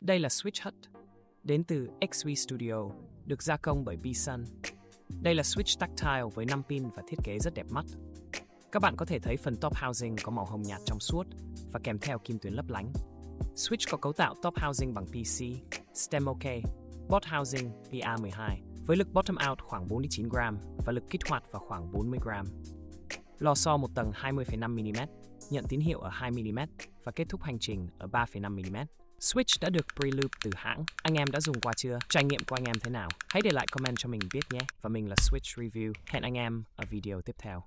Đây là Switch Hut, đến từ XV Studio, được gia công bởi Bsun. Đây là Switch tactile với 5 pin và thiết kế rất đẹp mắt. Các bạn có thể thấy phần top housing có màu hồng nhạt trong suốt và kèm theo kim tuyến lấp lánh. Switch có cấu tạo top housing bằng PC, stem OK, bot housing PA12 với lực bottom out khoảng 49 gram và lực kích hoạt vào khoảng 40 gram. Lò xo một tầng 20,5mm, nhận tín hiệu ở 2mm và kết thúc hành trình ở 3,5mm. Switch đã được pre-loop từ hãng. Anh em đã dùng qua chưa? Trải nghiệm của anh em thế nào? Hãy để lại comment cho mình biết nhé. Và mình là Switch Review. Hẹn anh em ở video tiếp theo.